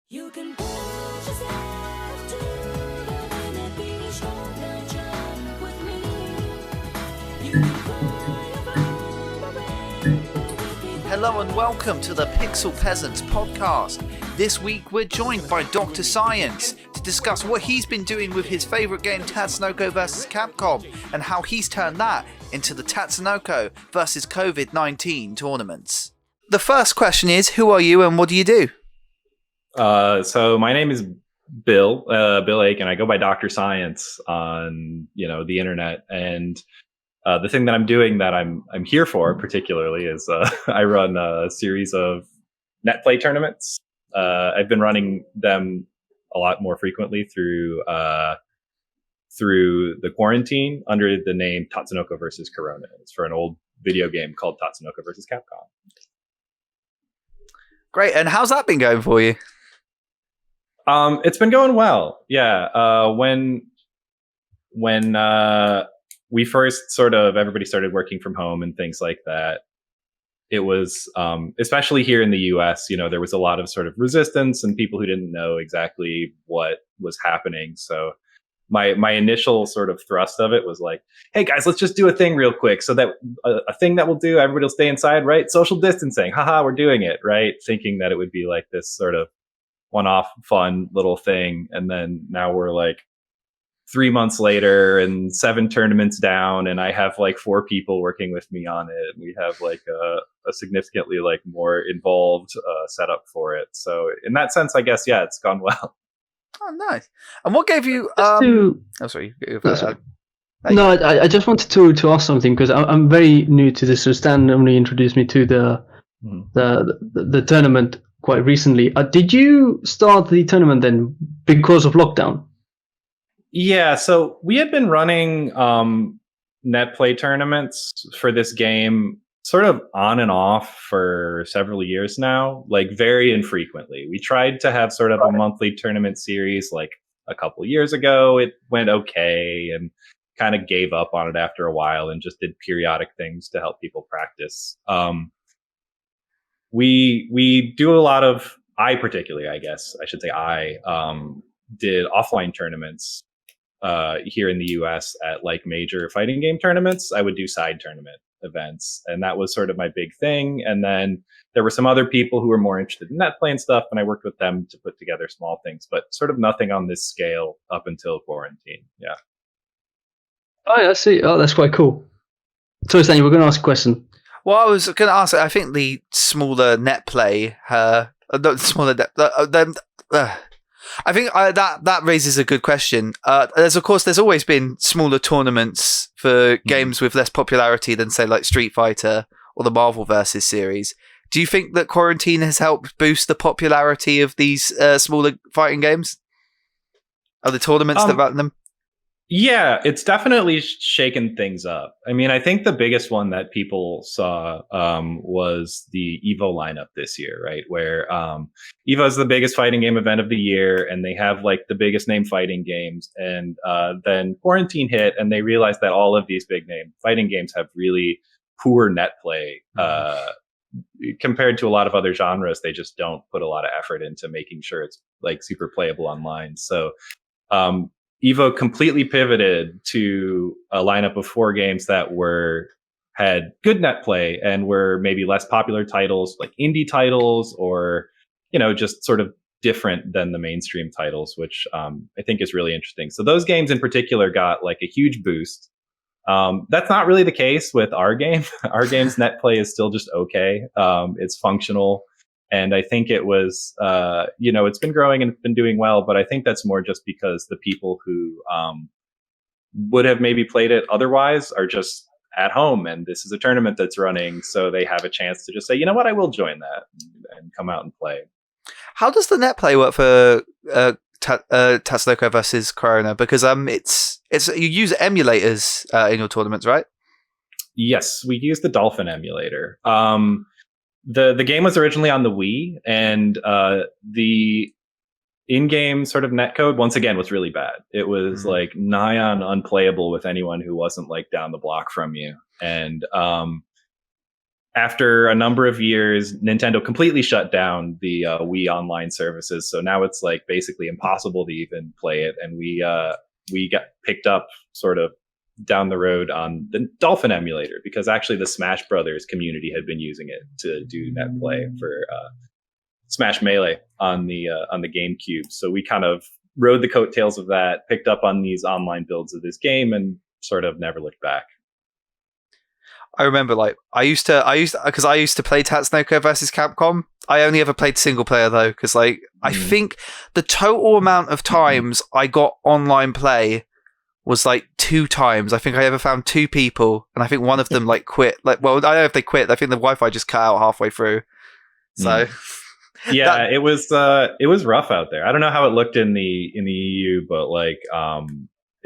You can push yourself to the limit, be strong and jump with me. You can fly above the rainbow with me. Hello and welcome to the Pixel Peasants podcast. This week we're joined by Dr. Science to discuss what he's been doing with his favourite game Tatsunoko vs Capcom and how he's turned that into the Tatsunoko vs COVID-19 tournaments. The first question is, who are you and what do you do? So my name is Bill Aiken. I go by Dr. Science on, the internet. And the thing that I'm doing that I'm here for particularly is I run a series of net play tournaments. I've been running them a lot more frequently through the quarantine under the name Tatsunoko versus Corona. It's for an old video game called Tatsunoko versus Capcom. Great, and how's that been going for you? It's been going well. Yeah. When we first everybody started working from home and things like that, it was, especially here in the US, there was a lot of sort of resistance and people who didn't know exactly what was happening. So my initial sort of thrust of it was like, hey guys, let's just do a thing real quick. So that a thing that we'll do, everybody will stay inside, right? Social distancing. Haha, we're doing it, right? Thinking that it would be like this sort of one-off fun little thing. And then now we're like 3 months later and 7 tournaments down, and I have like 4 people working with me on it. We have like a significantly like more involved setup for it. So in that sense, I guess, yeah, it's gone well. Oh, nice. And what gave you... sorry. No, I just wanted to ask something because I'm very new to this. So Stan only introduced me to the tournament quite recently. Did you start the tournament then because of lockdown? Yeah, so we had been running net play tournaments for this game sort of on and off for several years now, like very infrequently. We tried to have sort of a monthly tournament series like a couple of years ago. It went okay and kind of gave up on it after a while and just did periodic things to help people practice. We do a lot of, I particularly, I guess I should say did offline tournaments here in the US at like major fighting game tournaments. I would do side tournament events, and that was sort of my big thing. And then there were some other people who were more interested in net play and stuff, and I worked with them to put together small things, but sort of nothing on this scale up until quarantine. Yeah. Oh, yeah, I see. Oh, that's quite cool. So, Stan, you were going to ask a question. Well, I was going to ask, I think the smaller net play, I think that raises a good question. There's always been smaller tournaments for games with less popularity than, say, like Street Fighter or the Marvel vs. series. Do you think that quarantine has helped boost the popularity of these smaller fighting games? Are the tournaments that run them? Yeah, it's definitely shaken things up. I mean, I think the biggest one that people saw was the EVO lineup this year, right? Where EVO is the biggest fighting game event of the year, and they have like the biggest name fighting games. And then quarantine hit, and they realized that all of these big name fighting games have really poor net play compared to a lot of other genres. They just don't put a lot of effort into making sure it's like super playable online. So EVO completely pivoted to a lineup of 4 games that had good net play and were maybe less popular titles, like indie titles, or just sort of different than the mainstream titles, which I think is really interesting. So those games in particular got like a huge boost. That's not really the case with our game. Our game's net play is still just okay. It's functional. And I think it was, it's been growing and it's been doing well, but I think that's more just because the people who would have maybe played it otherwise are just at home, and this is a tournament that's running, so they have a chance to just say, you know what, I will join that and come out and play. How does the net play work for Tatsunoko versus Corona? Because it's you use emulators in your tournaments, right? Yes, we use the Dolphin emulator. The game was originally on the Wii, and the in-game sort of netcode, once again, was really bad. It was like nigh on unplayable with anyone who wasn't like down the block from you. And after a number of years, Nintendo completely shut down the Wii online services. So now it's like basically impossible to even play it. And we got picked up sort of down the road on the Dolphin emulator, because actually the Smash Brothers community had been using it to do net play for Smash Melee on the GameCube. So we kind of rode the coattails of that, picked up on these online builds of this game, and sort of never looked back. I remember, like, I used to play Tatsunoko versus Capcom. I only ever played single player though, because like I think the total amount of times I got online play was like 2 times. I think I ever found 2 people, and I think one of them like quit. Like, well, I don't know if they quit. I think the Wi-Fi just cut out halfway through. So, yeah, it was rough out there. I don't know how it looked in the EU, but like,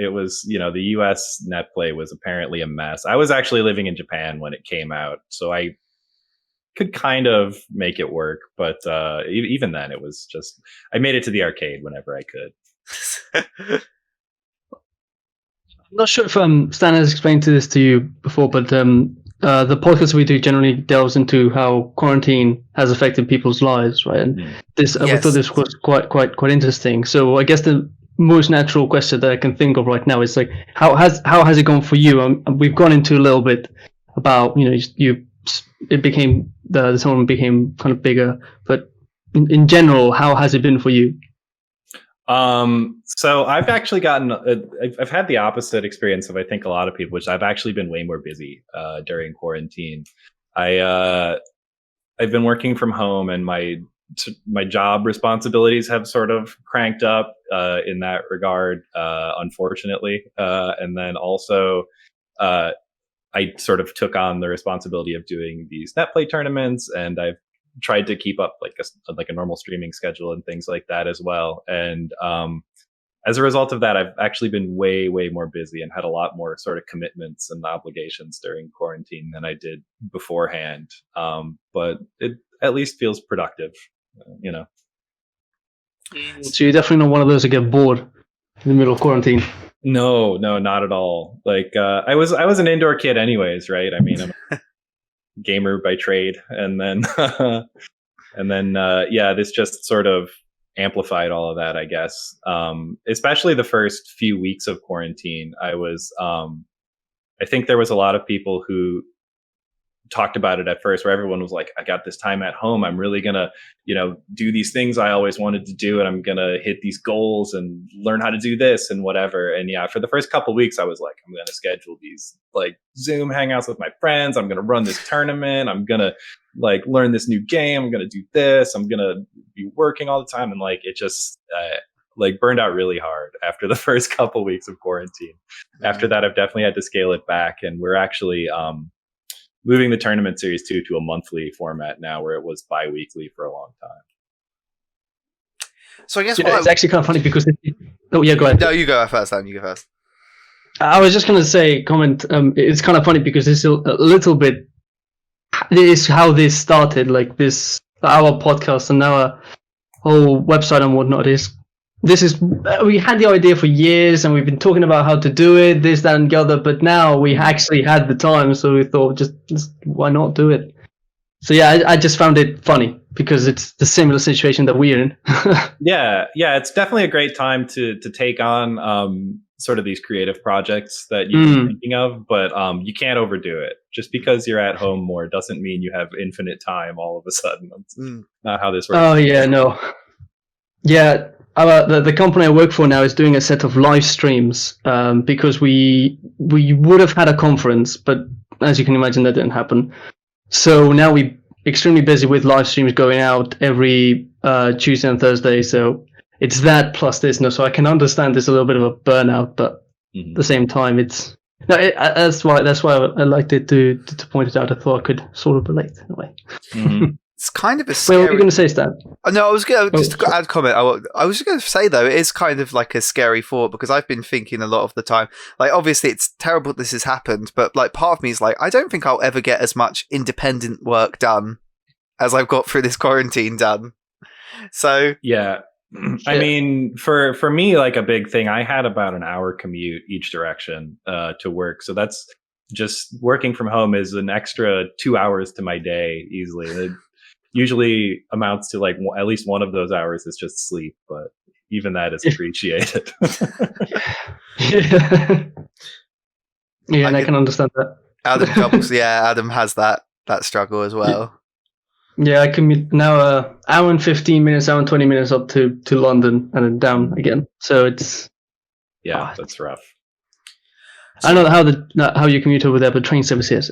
it was, the US net play was apparently a mess. I was actually living in Japan when it came out, so I could kind of make it work. But even then, it was just, I made it to the arcade whenever I could. I'm not sure if Stan has explained this to you before, but the podcast we do generally delves into how quarantine has affected people's lives, right? And we thought this was quite interesting. So I guess the most natural question that I can think of right now is like, how has it gone for you? We've gone into a little bit about the tournament became kind of bigger, but in general, how has it been for you? So I've actually I've had the opposite experience of, I think, a lot of people, which I've actually been way more busy, during quarantine. I've been working from home, and my job responsibilities have sort of cranked up, in that regard, unfortunately. And then also, I sort of took on the responsibility of doing these netplay tournaments, and I've tried to keep up like a normal streaming schedule and things like that as well. And as a result of that, I've actually been way more busy and had a lot more sort of commitments and obligations during quarantine than I did beforehand. But it at least feels productive, So you're definitely not one of those that get bored in the middle of quarantine. No, not at all. Like, I was an indoor kid anyways, right? I mean, I'm a gamer by trade, and then this just sort of amplified all of that, I guess. Especially the first few weeks of quarantine, I think there was a lot of people who talked about it at first, where everyone was like, I got this time at home, I'm really gonna do these things I always wanted to do, and I'm gonna hit these goals and learn how to do this and whatever. And yeah, for the first couple of weeks I was like, I'm gonna schedule these like Zoom hangouts with my friends, I'm gonna run this tournament, I'm gonna like learn this new game, I'm gonna do this, I'm gonna be working all the time. And like, it just like burned out really hard after the first couple of weeks of quarantine. After that, I've definitely had to scale it back, and we're actually moving the tournament series to a monthly format now, where it was bi-weekly for a long time. So I guess it's actually kind of funny because go ahead. No, you go first, Dan. You go first. I was just going to comment. It's kind of funny because it's a little bit. This is how this started. Like this, our podcast and our whole website and whatnot is. This is, we had the idea for years, and we've been talking about how to do it, this, that, and the other, but now we actually had the time, so we thought, just why not do it? So yeah, I just found it funny, because it's the similar situation that we're in. Yeah, it's definitely a great time to take on sort of these creative projects that you've been thinking of, but you can't overdo it. Just because you're at home more doesn't mean you have infinite time all of a sudden. That's not how this works. Oh yeah, no. Yeah. The company I work for now is doing a set of live streams, because we would have had a conference, but as you can imagine, that didn't happen. So now we're extremely busy with live streams going out every Tuesday and Thursday. So it's that plus this. No, so I can understand there's a little bit of a burnout, but at the same time, that's why I liked it to point it out. I thought I could sort of relate in a way. It's kind of a scary... Well, what were you going to say, Stan? No, I was going to just add a comment. I was just going to say, though, it is kind of like a scary thought, because I've been thinking a lot of the time, like, obviously it's terrible this has happened, but like part of me is like, I don't think I'll ever get as much independent work done as I've got through this quarantine done. So... Yeah. I mean, for me, like a big thing, I had about an hour commute each direction to work. So that's just working from home is an extra 2 hours to my day easily. It usually amounts to like at least one of those hours is just sleep, but even that is appreciated. Yeah, and I can understand that. Adam troubles. Yeah, Adam has that struggle as well. Yeah, I commute now hour and 15 minutes, hour and 20 minutes up to London and then down again. So it's that's rough. I don't know how you commute over there, but train service here is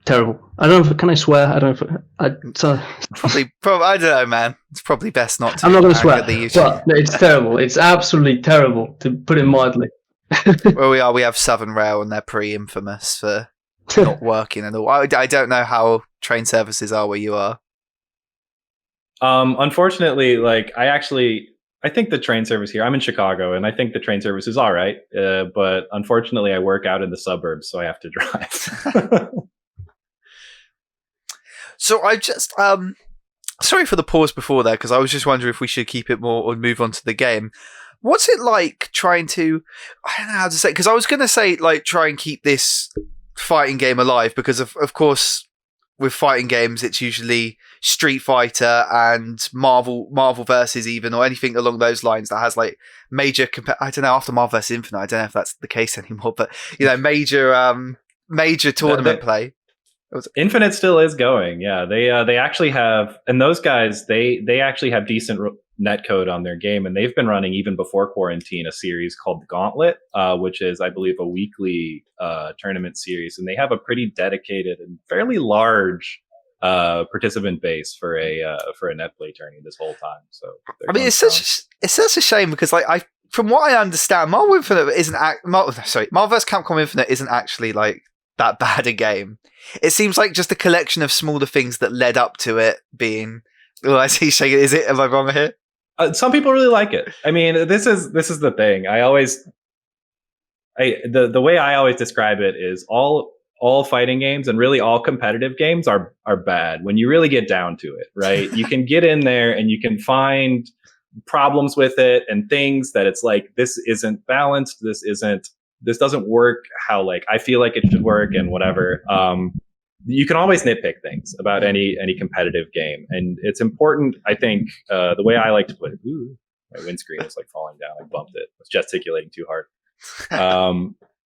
terrible. I don't know. Can I swear? I don't know. Probably, I don't know, man. It's probably best not to. I'm not going to swear. But it's terrible. It's absolutely terrible, to put it mildly. Where we are, we have Southern Rail, and they're pretty infamous for not working and all. I don't know how train services are where you are. Unfortunately, like I think the train service here, I'm in Chicago, and I think the train service is all right. But unfortunately, I work out in the suburbs, so I have to drive. So I just, sorry for the pause before there, because I was just wondering if we should keep it more or move on to the game. What's it like trying to, I don't know how to say, because I was going to say, like, try and keep this fighting game alive, because of course, with fighting games, it's usually Street Fighter and Marvel versus even, or anything along those lines that has like major, I don't know, after Marvel vs. Infinite, I don't know if that's the case anymore, but major tournament play. Infinite still is going. Yeah, they actually have, and those guys, they actually have decent netcode on their game, and they've been running even before quarantine a series called the Gauntlet, which is, I believe, a weekly tournament series, and they have a pretty dedicated and fairly large participant base for a net play tourney this whole time. So I mean, it's such a shame, because like from what I understand, Marvel Infinite Marvel vs. Capcom Infinite isn't actually like that bad a game. It seems like just a collection of smaller things that led up to it being. Well, I see shaking. Am I wrong here? Some people really like it. I mean, this is the thing. The way I always describe it is all fighting games and really all competitive games are bad when you really get down to it, right? You can get in there and you can find problems with it and things that it's like, this isn't balanced. This doesn't work how like I feel like it should work and whatever. You can always nitpick things about any competitive game, and it's important. I think the way I like to put it. Ooh, my windscreen is like falling down. I bumped it. I was gesticulating too hard.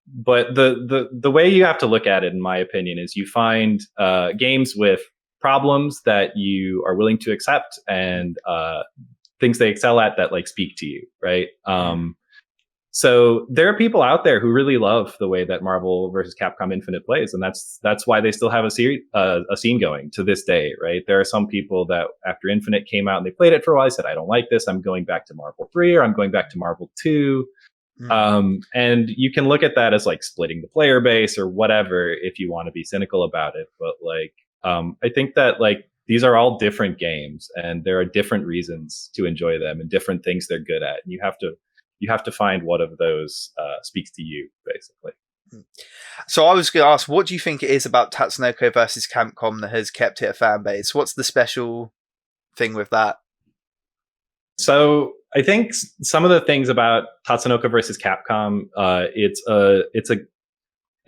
But the way you have to look at it, in my opinion, is you find games with problems that you are willing to accept and things they excel at that like speak to you, right? So there are people out there who really love the way that Marvel vs. Capcom Infinite plays, and that's why they still have a scene going to this day, right? There are some people that after Infinite came out and they played it for a while, said, "I don't like this. I'm going back to Marvel 3 or I'm going back to Marvel 2." And you can look at that as like splitting the player base or whatever if you want to be cynical about it. But like, I think that like these are all different games, and there are different reasons to enjoy them and different things they're good at, and you have to find what of those speaks to you, basically. So I was going to ask, what do you think it is about Tatsunoko versus Capcom that has kept it a fan base? What's the special thing with that? So I think some of the things about Tatsunoko versus Capcom, it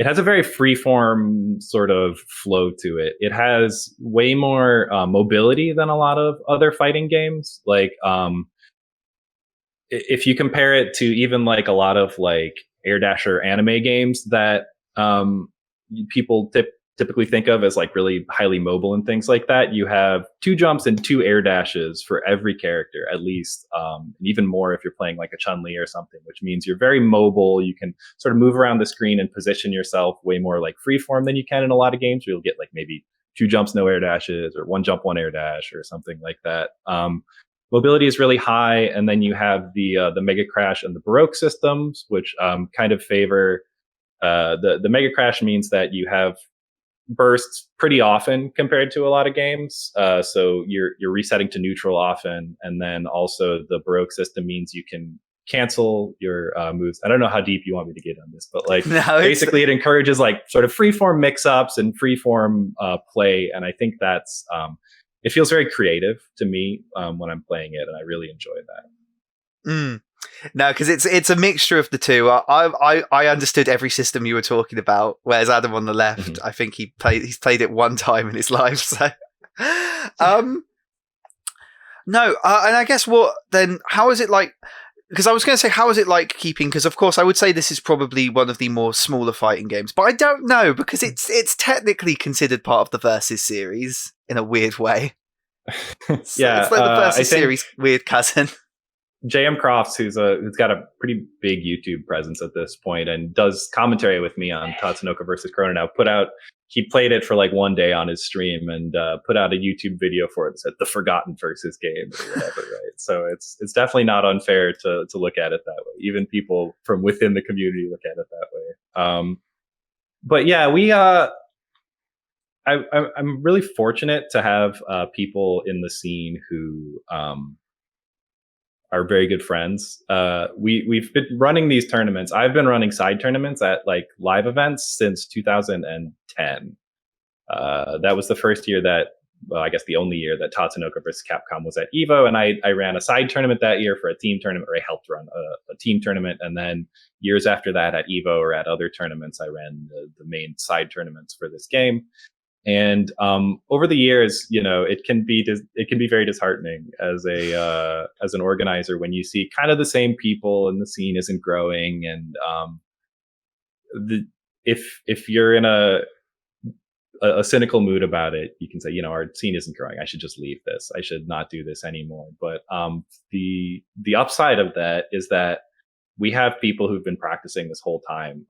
has a very freeform sort of flow to it. It has way more mobility than a lot of other fighting games. Like, if you compare it to even like a lot of like air dasher anime games that people typically think of as like really highly mobile and things like that, you have 2 jumps and 2 air dashes for every character, at least, and even more if you're playing like a Chun-Li or something, which means you're very mobile. You can sort of move around the screen and position yourself way more like freeform than you can in a lot of games where you'll get like maybe 2 jumps, no air dashes, or 1 jump, 1 air dash, or something like that. Mobility is really high, and then you have the Mega Crash and the Baroque systems, which kind of favor the Mega Crash means that you have bursts pretty often compared to a lot of games. So you're resetting to neutral often, and then also the Baroque system means you can cancel your moves. I don't know how deep you want me to get on this, but like basically it encourages like sort of freeform mix-ups and freeform play, and I think that's it feels very creative to me when I'm playing it, and I really enjoy that. Mm. No, because it's a mixture of the two. I understood every system you were talking about, whereas Adam on the left, I think he's played it one time in his life. So, no, and I guess how is it like? Because I was going to say, how is it like keeping? Because of course, I would say this is probably one of the more smaller fighting games, but I don't know because it's technically considered part of the Versus series in a weird way. It's like the Versus series weird cousin. JM Crofts, who's got a pretty big YouTube presence at this point and does commentary with me on Tatsunoko versus Corona now, he played it for like one day on his stream and put out a YouTube video for it that said the Forgotten Versus game or whatever, right? So it's definitely not unfair to look at it that way. Even people from within the community look at it that way. But yeah, I'm really fortunate to have people in the scene who are very good friends. We've been running these tournaments. I've been running side tournaments at like live events since 2010. That was the first year I guess the only year that Tatsunoko versus Capcom was at EVO, and I ran a side tournament that year for a team tournament, or I helped run a team tournament, and then years after that at EVO or at other tournaments, I ran the main side tournaments for this game. And over the years, it can be very disheartening as an organizer when you see kind of the same people and the scene isn't growing. And if you're in a cynical mood about it, you can say, our scene isn't growing. I should just leave this. I should not do this anymore. But the upside of that is that we have people who've been practicing this whole time,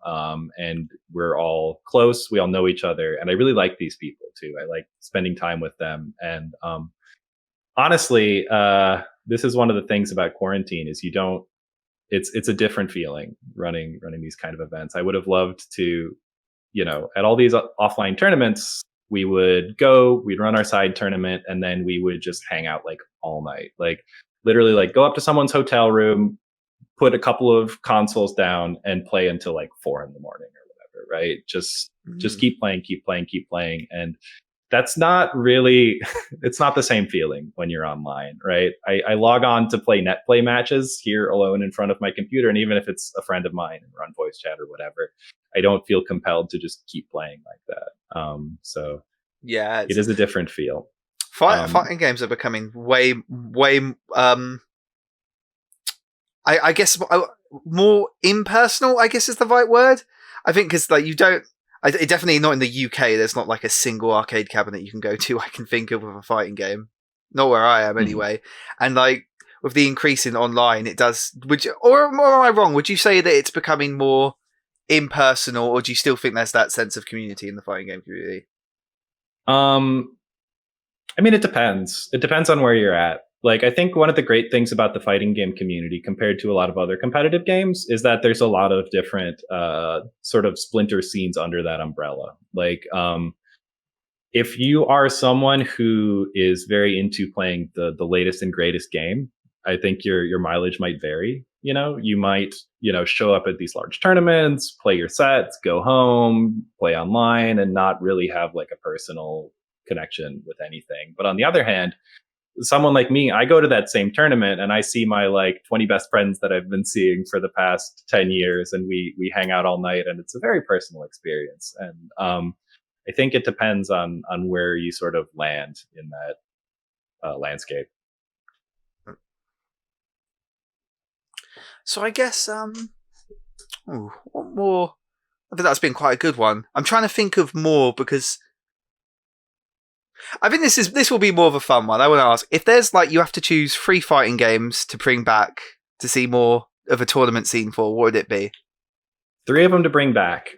and we're all close. We all know each other, and I really like these people too. I like spending time with them. And honestly, this is one of the things about quarantine is it's a different feeling running these kind of events. I would have loved to, at all these offline tournaments, we'd run our side tournament, and then we would just hang out like all night, like literally like go up to someone's hotel room, put a couple of consoles down and play until like 4 a.m. or whatever, right? Just keep playing. And that's not really, it's not the same feeling when you're online, right? I log on to play net play matches here alone in front of my computer. And even if it's a friend of mine and run voice chat or whatever, I don't feel compelled to just keep playing like that. So yeah, it is a different feel. Fighting games are becoming way, I guess more impersonal, I guess is the right word. I think because like definitely not in the UK. There's not like a single arcade cabinet you can go to I can think of with a fighting game. Not where I am anyway. And like with the increase in online, it does. Or am I wrong? Would you say that it's becoming more impersonal, or do you still think there's that sense of community in the fighting game community? I mean, it depends. It depends on where you're at. Like, I think one of the great things about the fighting game community compared to a lot of other competitive games is that there's a lot of different sort of splinter scenes under that umbrella. Like, if you are someone who is very into playing the latest and greatest game, I think your mileage might vary. You might, show up at these large tournaments, play your sets, go home, play online, and not really have like a personal connection with anything. But on the other hand, someone like me, I go to that same tournament and I see my like 20 best friends that I've been seeing for the past 10 years, and we hang out all night, and it's a very personal experience. And I think it depends on where you sort of land in that landscape. So I guess what more? I think that's been quite a good one. I'm trying to think of more because I think this will be more of a fun one. I want to ask if there's like you have to choose 3 fighting games to bring back to see more of a tournament scene for. What would it be? 3 of them to bring back.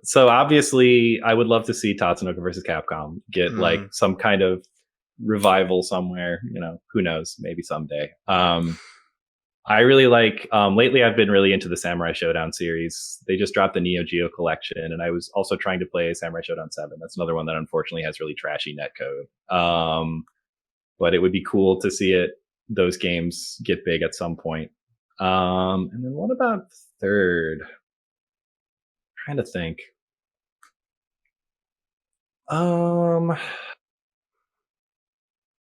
So obviously, I would love to see Tatsunoko versus Capcom get like some kind of revival somewhere. Who knows? Maybe someday. I really like, lately I've been really into the Samurai Showdown series. They just dropped the Neo Geo collection, and I was also trying to play Samurai Showdown 7. That's another one that unfortunately has really trashy netcode. But it would be cool to see those games get big at some point. And then what about third? I'm trying to think.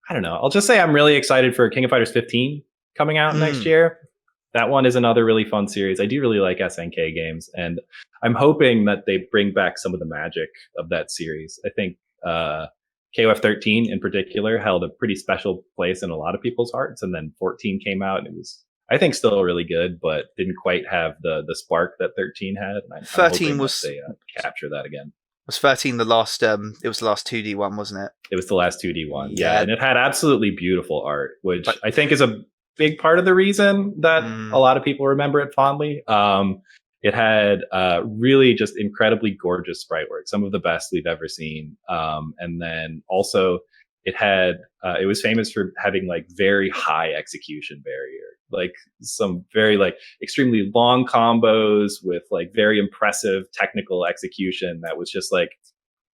I don't know. I'll just say I'm really excited for King of Fighters 15 coming out next year. That one is another really fun series. I do really like SNK games, and I'm hoping that they bring back some of the magic of that series. I think KOF 13 in particular held a pretty special place in a lot of people's hearts, and then 14 came out, and it was, I think, still really good, but didn't quite have the spark that 13 had. And I'm 13 was they capture that again. Was 13 the last? It was the last 2D one, wasn't it? It was the last 2D one, yeah, and it had absolutely beautiful art, which I think is a big part of the reason that a lot of people remember it fondly. It had really just incredibly gorgeous sprite work, some of the best we've ever seen. And then also it had it was famous for having like very high execution barrier, like some very like extremely long combos with like very impressive technical execution that was just like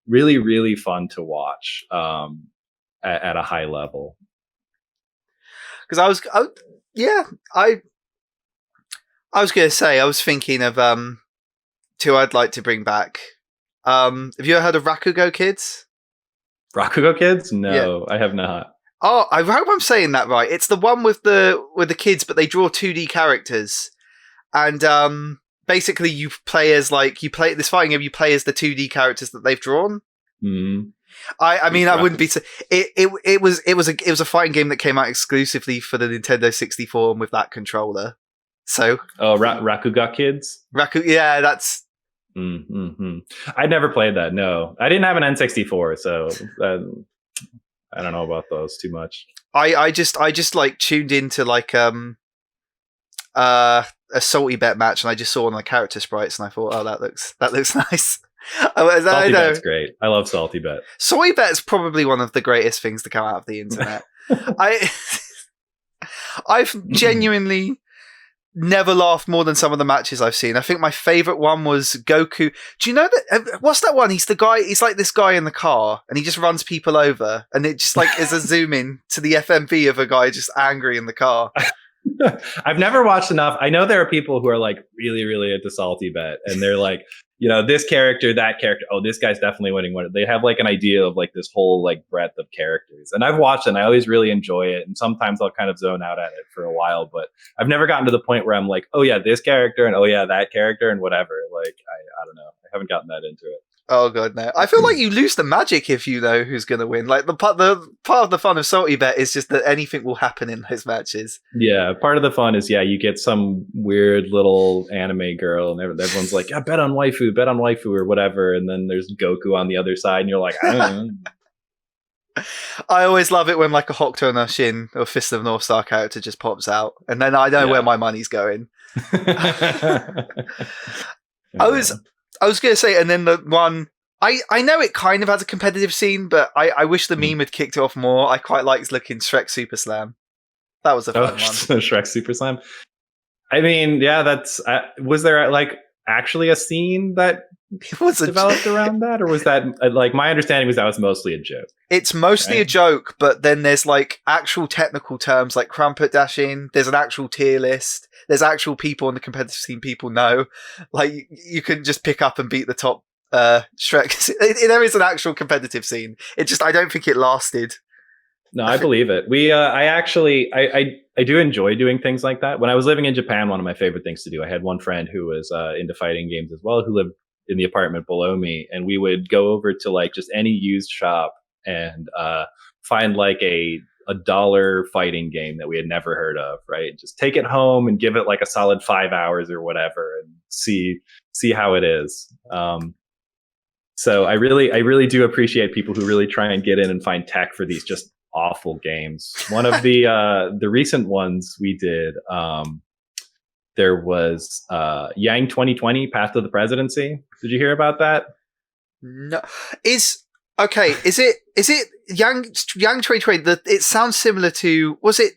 really, really fun to watch at a high level. Because I was going to say, I was thinking of two I'd like to bring back. Have you ever heard of Rakugo Kids? Rakugo Kids? No, yeah. I have not. Oh, I hope I'm saying that right. It's the one with the kids, but they draw 2D characters, and basically you play this fighting game. You play as the 2D characters that they've drawn. Mm-hmm. I mean, I wouldn't be. It was a fighting game that came out exclusively for the Nintendo 64 and with that controller. So, Rakugo Kids. Yeah, that's. Mm-hmm. I'd never played that. No, I didn't have an N64, so I don't know about those too much. I just like tuned into like a Salty Bet match, and I just saw one of the character sprites, and I thought, oh, that looks nice. Salty Bet's great. I love Salty Bet. Salty Bet's probably one of the greatest things to come out of the internet. I've genuinely never laughed more than some of the matches I've seen. I think my favorite one was Goku. Do you know that? What's that one? He's the guy. He's like this guy in the car, and he just runs people over, and it just like is a zoom in to the FMV of a guy just angry in the car. I've never watched enough. I know there are people who are like really, really into Salty Bet, and they're like, you know, this character, that character. Oh, this guy's definitely winning one. They have like an idea of like this whole like breadth of characters. And I've watched it and I always really enjoy it. And sometimes I'll kind of zone out at it for a while, but I've never gotten to the point where I'm like, oh yeah, this character and oh yeah, that character and whatever. Like, I don't know. I haven't gotten that into it. Oh god, no! I feel like you lose the magic if you know who's going to win. Like the part of the fun of Salty Bet is just that anything will happen in those matches. Yeah, part of the fun is you get some weird little anime girl, and everyone's like, "Yeah, bet on waifu or whatever," and then there's Goku on the other side, and you're like, I don't know. I always love it when like a Hokuto no Shin or Fist of the North Star character just pops out, and then I know where my money's going. I was going to say, and then the one, I know it kind of has a competitive scene, but I wish the meme had kicked off more. I quite liked looking Shrek Super Slam. That was a fun one. Shrek Super Slam. I mean, yeah, that's, was there like actually a scene that was developed around that? Or was that, like, my understanding was that was mostly a joke. It's mostly a joke, but then there's like actual technical terms like crumpet dashing. There's an actual tier list. There's actual people in the competitive scene people know. Like, you can just pick up and beat the top Shrek. There is an actual competitive scene. I don't think it lasted. No, I believe it. I do enjoy doing things like that. When I was living in Japan, one of my favorite things to do, I had one friend who was into fighting games as well, who lived in the apartment below me. And we would go over to like just any used shop and find like a $1 fighting game that we had never heard of, right? Just take it home and give it like a solid 5 hours or whatever and see how it is. So I really do appreciate people who really try and get in and find tech for these just awful games. One of the recent ones we did, there was Yang 2020 Path to the Presidency. Did you hear about that? No. Is it Yang 2020? It sounds similar to, was it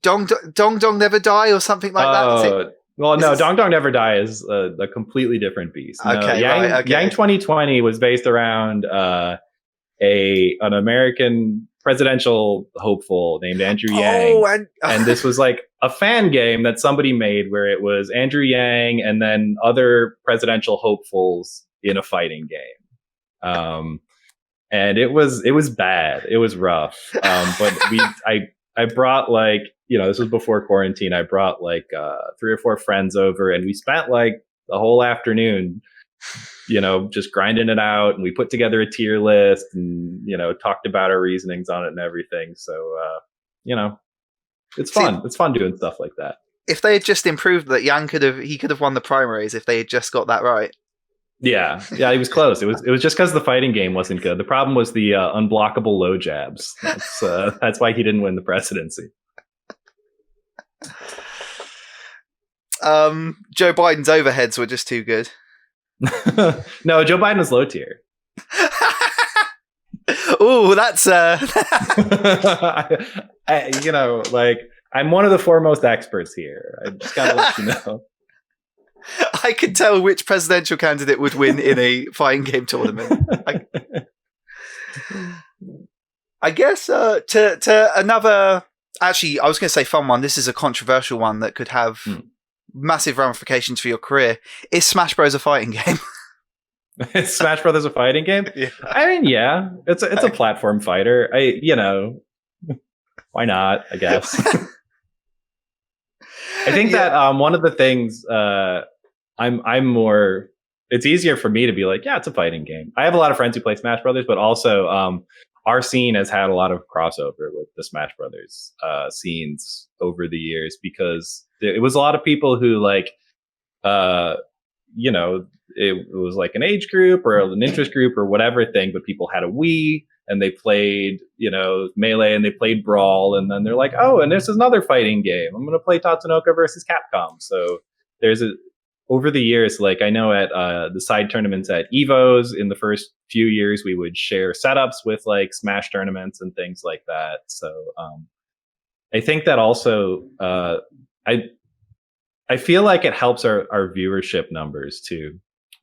Dong Dong Never Die or something like that? Well, no, Dong Dong Never Die is a completely different beast. No, okay, Yang 2020 was based around an American presidential hopeful named Andrew Yang. And this was like a fan game that somebody made where it was Andrew Yang and then other presidential hopefuls in a fighting game. and it was bad. It was rough. But I brought like, this was before quarantine. I brought like 3 or 4 friends over, and we spent like the whole afternoon, just grinding it out, and we put together a tier list and, talked about our reasonings on it and everything. So, it's fun. It's fun doing stuff like that. If they had just improved that, Jan could have won the primaries if they had just got that right. Yeah, he was close. It was just because the fighting game wasn't good. The problem was the unblockable low jabs. That's why he didn't win the presidency. Joe Biden's overheads were just too good. No, Joe Biden was low tier. Oh, that's I'm one of the foremost experts here. I just gotta let you know. I could tell which presidential candidate would win in a fighting game tournament. I guess to another. Actually, I was going to say fun one. This is a controversial one that could have massive ramifications for your career. Is Smash Bros. A fighting game? Is Smash Brothers a fighting game? Yeah. I mean, yeah, it's a platform fighter. Why not? I guess. I think that one of the things I'm more. It's easier for me to be like, yeah, it's a fighting game. I have a lot of friends who play Smash Brothers, but also our scene has had a lot of crossover with the Smash Brothers scenes over the years, because it was a lot of people who like, it was like an age group or an interest group or whatever thing, but people had a Wii and they played, Melee, and they played Brawl, and then they're like, oh, and this is another fighting game. I'm going to play Tatsunoko versus Capcom. So over the years, like I know at the side tournaments at Evos in the first few years, we would share setups with like Smash tournaments and things like that. So I think that also I feel like it helps our viewership numbers too.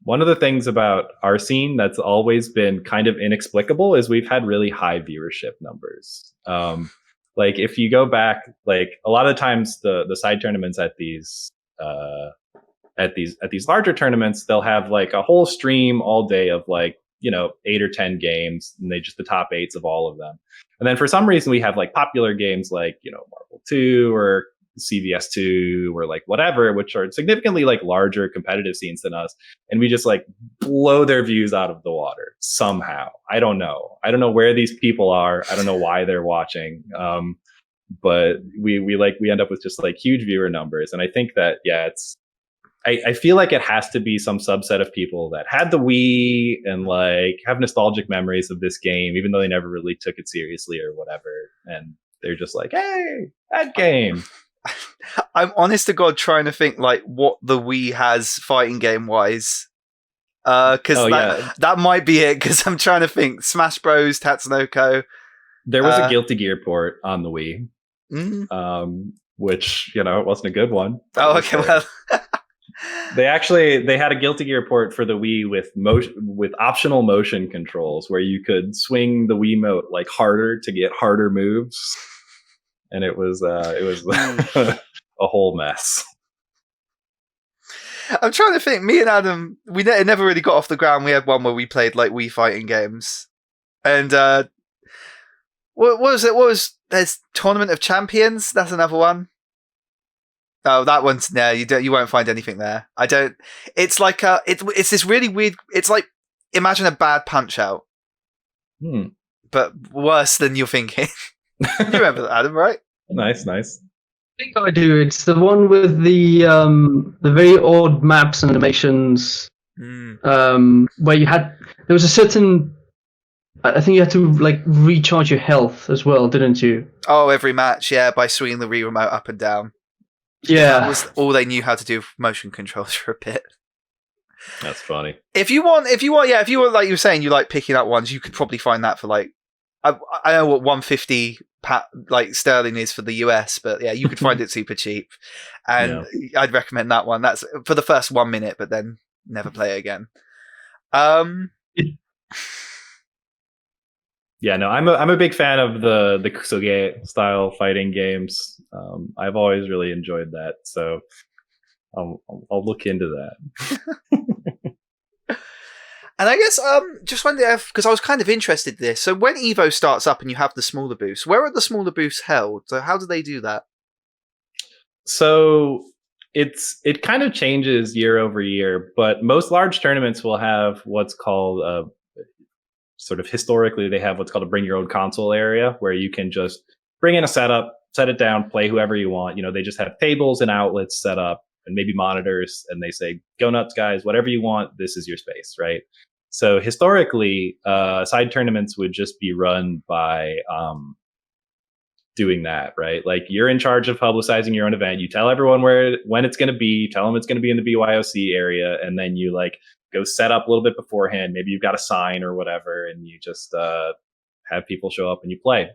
One of the things about our scene that's always been kind of inexplicable is we've had really high viewership numbers. Like if you go back, like a lot of times the side tournaments at these larger tournaments, they'll have like a whole stream all day of like, 8 or 10 games, and they just the top 8s of all of them. And then for some reason we have like popular games like, Marvel 2 or CVS 2 or like whatever, which are significantly like larger competitive scenes than us. And we just like blow their views out of the water somehow. I don't know where these people are. I don't know why they're watching. But we end up with just like huge viewer numbers. And I think that, I feel like it has to be some subset of people that had the Wii and like have nostalgic memories of this game, even though they never really took it seriously or whatever. And they're just like, hey, that game. I'm honest to God trying to think like what the Wii has fighting game wise. Because that might be it, because I'm trying to think. Smash Bros, Tatsunoko. There was a Guilty Gear port on the Wii, which, it wasn't a good one. Oh, okay, well. They had a Guilty Gear port for the Wii with optional motion controls where you could swing the Wiimote like harder to get harder moves, and it was a whole mess. I'm trying to think. Me and Adam, it never really got off the ground. We had one where we played like Wii fighting games, and what was it? There's Tournament of Champions. That's another one. Oh, that one's you won't find anything there. I don't. It's like it's this really weird. It's like imagine a bad Punch Out, but worse than you're thinking. You remember that, Adam, right? Nice. I think I do. It's the one with the very odd maps and animations. Where there was a certain. I think you had to like recharge your health as well, didn't you? Oh, every match, yeah, by swinging the Wii remote up and down. Yeah, that was all they knew how to do with motion controls for a bit. That's funny. If you want, like you were saying, you like picking up ones, you could probably find that for like, I know what 150 like sterling is for the US, but yeah, you could find it super cheap, and I'd recommend that one. That's for the first 1 minute, but then never play it again. Yeah, no, I'm a big fan of the Kusoge style fighting games. I've always really enjoyed that, so I'll look into that. And I guess just wondering, because I was kind of interested in this. So when Evo starts up and you have the smaller booths, where are the smaller booths held? So how do they do that? So it kind of changes year over year, but most large tournaments will have what's called sort of historically they have what's called a bring your own console area where you can just bring in a setup, set it down, play whoever you want. They just have tables and outlets set up and maybe monitors, and they say, go nuts, guys, whatever you want, this is your space, right? So historically, side tournaments would just be run by doing that, right? Like you're in charge of publicizing your own event. You tell everyone when it's going to be, tell them it's going to be in the BYOC area, and then you like go set up a little bit beforehand. Maybe you've got a sign or whatever, and you just have people show up and you play.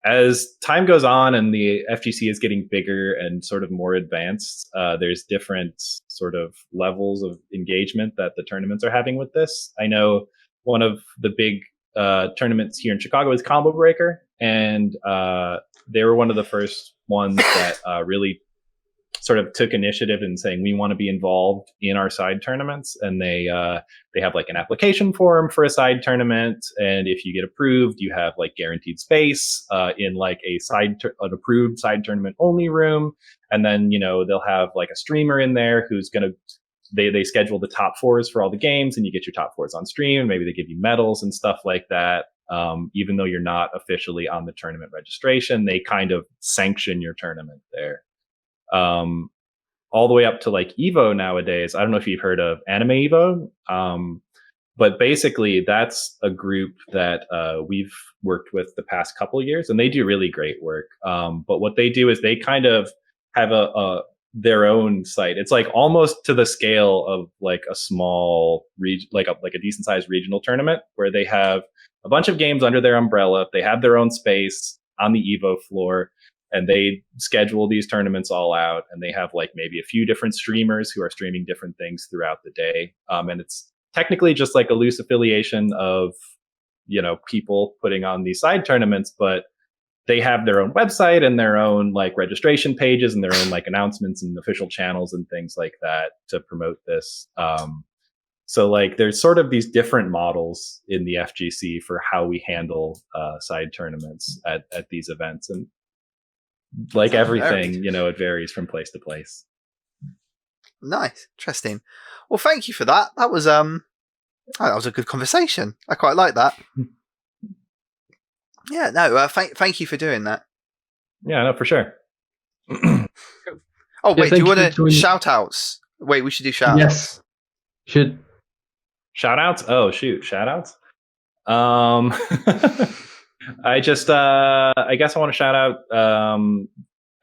As time goes on and the FGC is getting bigger and sort of more advanced, there's different sort of levels of engagement that the tournaments are having with this. I know one of the big tournaments here in Chicago is Combo Breaker, and they were one of the first ones that really sort of took initiative in saying we want to be involved in our side tournaments, and they have like an application form for a side tournament, and if you get approved, you have like guaranteed space in like an approved side tournament only room, and then they'll have like a streamer in there who's gonna they schedule the top fours for all the games, and you get your top fours on stream. Maybe they give you medals and stuff like that. Even though you're not officially on the tournament registration, they kind of sanction your tournament there. All the way up to like Evo nowadays. I don't know if you've heard of Anime Evo, but basically that's a group that we've worked with the past couple of years, and they do really great work. But what they do is they kind of have their own site. It's like almost to the scale of like a small like a decent sized regional tournament where they have a bunch of games under their umbrella. They have their own space on the Evo floor, and they schedule these tournaments all out, and they have like maybe a few different streamers who are streaming different things throughout the day. And it's technically just like a loose affiliation of, people putting on these side tournaments, but they have their own website and their own like registration pages and their own like announcements and official channels and things like that to promote this. So like there's sort of these different models in the FGC for how we handle side tournaments at these events. And like everything, it varies from place to place. Nice. Interesting. Well, thank you for that. That was a good conversation. I quite like that. Yeah, no, thank you for doing that. Yeah, no, for sure. Oh, wait, do you want to shout outs? Wait, we should do shout outs. Yes. Should. Shout outs? Oh, shoot. Shout outs? I just, I guess I want to shout out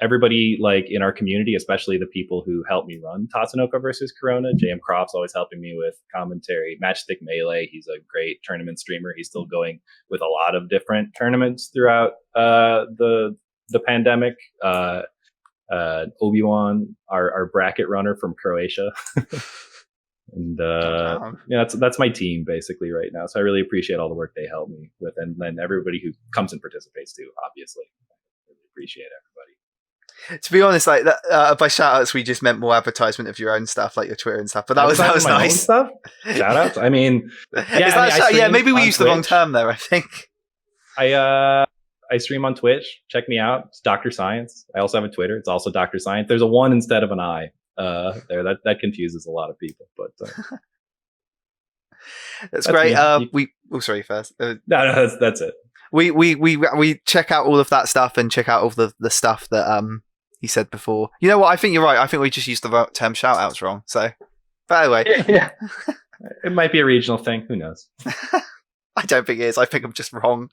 everybody like in our community, especially the people who helped me run Tatsunoko versus Corona. JM Croft's always helping me with commentary. Matchstick Melee, he's a great tournament streamer. He's still going with a lot of different tournaments throughout the pandemic. Obi-Wan, our bracket runner from Croatia. And that's my team basically right now. So I really appreciate all the work they help me with, and then everybody who comes and participates too. Obviously, I really appreciate everybody. To be honest, like that, by shout outs, we just meant more advertisement of your own stuff, like your Twitter and stuff. But that was nice. Own stuff? Shout outs. I mean, maybe we used the wrong term there. I think I stream on Twitch. Check me out. It's Dr. Science. I also have a Twitter. It's also Dr. Science. There's a 1 instead of an I. There that confuses a lot of people, but that's great. Sorry, first. No, that's it. We check out all of that stuff and check out all the stuff that he said before. You know what? I think you're right. I think we just used the term shout outs wrong. So, but anyway, yeah. It might be a regional thing. Who knows? I don't think it is. I think I'm just wrong.